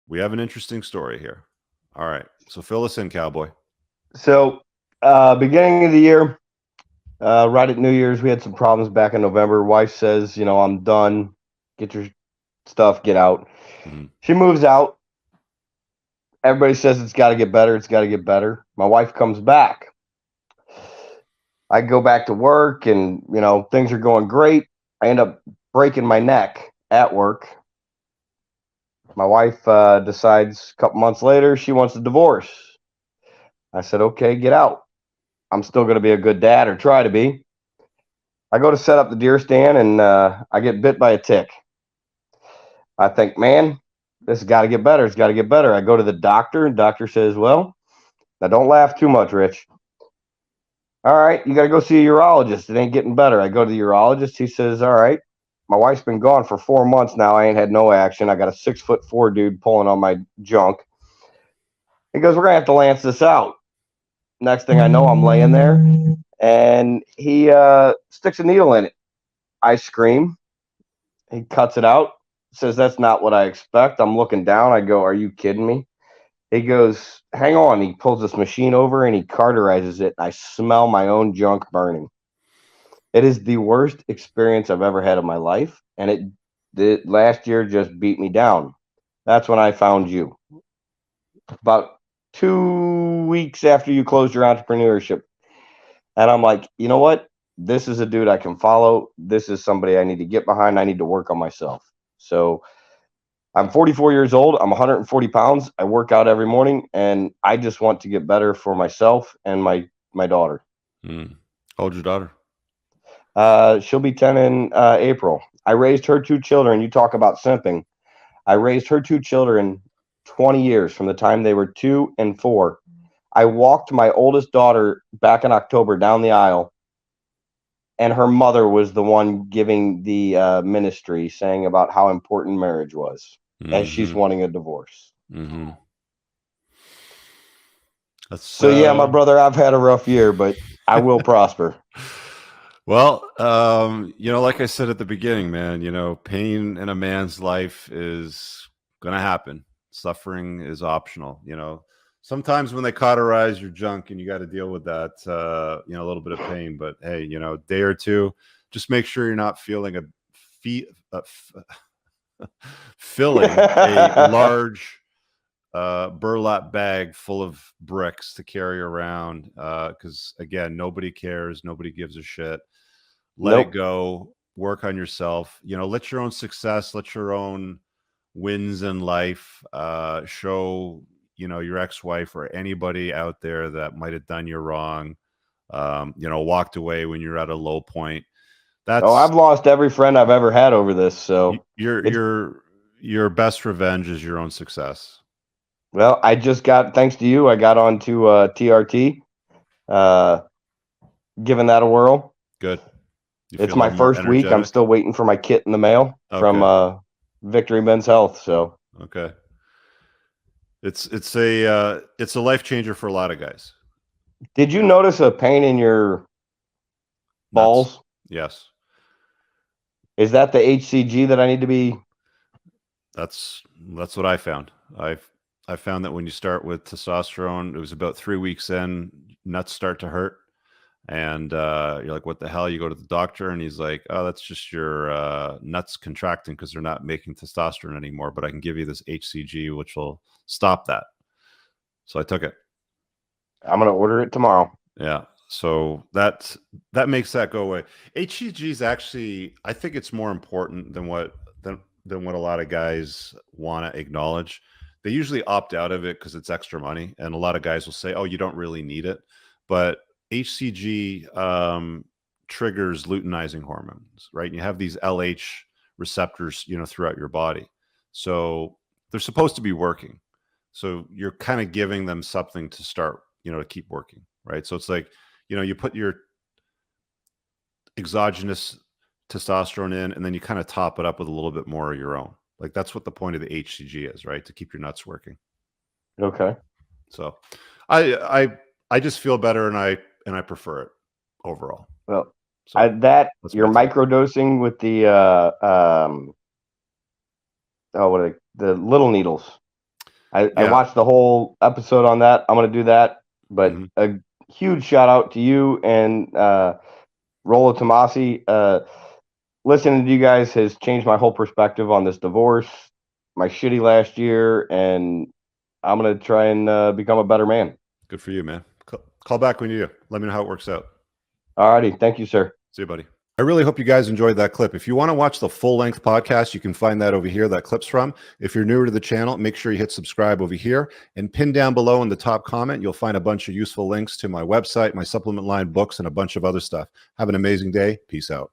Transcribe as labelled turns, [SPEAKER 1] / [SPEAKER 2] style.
[SPEAKER 1] We have an interesting story here. All right. So fill us in, cowboy.
[SPEAKER 2] So, beginning of the year, right at New Year's, we had some problems back in November. Wife says, I'm done. Get your stuff, get out.
[SPEAKER 1] Mhm.
[SPEAKER 2] She moves out. Everybody says it's got to get better. It's got to get better. My wife comes back. I go back to work and, things are going great. I end up breaking my neck at work. My wife decides a couple months later she wants a divorce. I said, okay, get out. I'm still going to be a good dad or try to be. I go to set up the deer stand and I get bit by a tick. I think, man, this has got to get better. It's got to get better. I go to the doctor and doctor says, well, now don't laugh too much, Rich. All right, you got to go see a urologist. It ain't getting better. I go to the urologist. He says, all right, my wife's been gone for 4 months now. I ain't had no action. I got a 6'4" dude pulling on my junk. He goes, we're going to have to lance this out. Next thing I know, I'm laying there and he sticks a needle in it. I scream. He cuts it out, says, that's not what I expect. I'm looking down. I go, are you kidding me? He goes, hang on. He pulls this machine over and he cauterizes it. I smell my own junk burning. It is the worst experience I've ever had in my life. And last year just beat me down. That's when I found you. About 2 weeks after you closed your entrepreneurship. And I'm like, you know what? This is a dude I can follow. This is somebody I need to get behind. I need to work on myself. So I'm 44 years old. I'm 140 pounds. I work out every morning, and I just want to get better for myself and my daughter.
[SPEAKER 1] Mm. How old's your daughter?
[SPEAKER 2] She'll be 10 in April. I raised her two children. You talk about simping. I raised her two children 20 years from the time they were 2 and 4. I walked my oldest daughter back in October down the aisle, and her mother was the one giving the ministry saying about how important marriage was as she's
[SPEAKER 1] Mm-hmm.
[SPEAKER 2] wanting a divorce.
[SPEAKER 1] Mm-hmm. That's
[SPEAKER 2] So yeah, my brother, I've had a rough year, but I will prosper.
[SPEAKER 1] well, like I said at the beginning, man, pain in a man's life is gonna happen. Suffering is optional. Sometimes when they cauterize your junk and you got to deal with that, a little bit of pain. But hey, day or two, just make sure you're not feeling filling a large burlap bag full of bricks to carry around. Because again, nobody cares, nobody gives a shit. Let it
[SPEAKER 2] Nope.
[SPEAKER 1] go. Work on yourself. Let your own success, let your own wins in life show your ex-wife or anybody out there that might have done you wrong, walked away when you're at a low point.
[SPEAKER 2] Oh,
[SPEAKER 1] That's
[SPEAKER 2] I've lost every friend I've ever had over this. So
[SPEAKER 1] your
[SPEAKER 2] it's
[SPEAKER 1] your best revenge is your own success.
[SPEAKER 2] well, I just got thanks to you, I got onto TRT, uh, giving that a whirl.
[SPEAKER 1] Good. You
[SPEAKER 2] It's
[SPEAKER 1] feel a
[SPEAKER 2] my
[SPEAKER 1] little more
[SPEAKER 2] first week. I'm
[SPEAKER 1] energetic.
[SPEAKER 2] still waiting for my kit in the mail from
[SPEAKER 1] Okay.
[SPEAKER 2] Victory Men's Health. So
[SPEAKER 1] Okay. It's a life changer for a lot of guys.
[SPEAKER 2] did you notice a pain in your
[SPEAKER 1] Nuts.
[SPEAKER 2] balls?
[SPEAKER 1] Yes.
[SPEAKER 2] Is that the HCG that I need to be?
[SPEAKER 1] That's what I found. I found that when you start with testosterone, it was about 3 weeks in, nuts start to hurt, and you're like, "What the hell?" You go to the doctor, and he's like, "Oh, that's just your nuts contracting because they're not making testosterone anymore. But I can give you this HCG, which will stop that." So I took it.
[SPEAKER 2] I'm gonna order it tomorrow.
[SPEAKER 1] Yeah. So that makes that go away. HCG is actually, I think it's more important than what a lot of guys want to acknowledge. They usually opt out of it because it's extra money, and a lot of guys will say, "Oh, you don't really need it," but HCG triggers luteinizing hormones, right? And you have these LH receptors, throughout your body, so they're supposed to be working. So you're kind of giving them something to start, to keep working, right? So it's like, you put your exogenous testosterone in, and then you kind of top it up with a little bit more of your own. Like that's what the point of the HCG is, right? To keep your nuts working.
[SPEAKER 2] Okay.
[SPEAKER 1] So I just feel better, and I prefer it overall.
[SPEAKER 2] Well,
[SPEAKER 1] So
[SPEAKER 2] that
[SPEAKER 1] that's my
[SPEAKER 2] you're
[SPEAKER 1] take.
[SPEAKER 2] microdosing with the oh, what are the little needles? I
[SPEAKER 1] Yeah.
[SPEAKER 2] watched the whole episode on that. I'm going to do that. But
[SPEAKER 1] Mhm.
[SPEAKER 2] a huge shout out to you and Rollo Tomasi. Listening to you guys has changed my whole perspective on this divorce, my shitty last year, and I'm going to try and become a better man.
[SPEAKER 1] Good for you, man. Call back when you do. Let me know how it works out.
[SPEAKER 2] All righty. Thank you, sir.
[SPEAKER 1] See you, buddy. I really hope you guys enjoyed that clip. If you want to watch the full-length podcast, you can find that over here, that clip's from. If you're newer to the channel, make sure you hit subscribe over here. And pin down below in the top comment, you'll find a bunch of useful links to my website, my supplement line, books, and a bunch of other stuff. Have an amazing day. Peace out.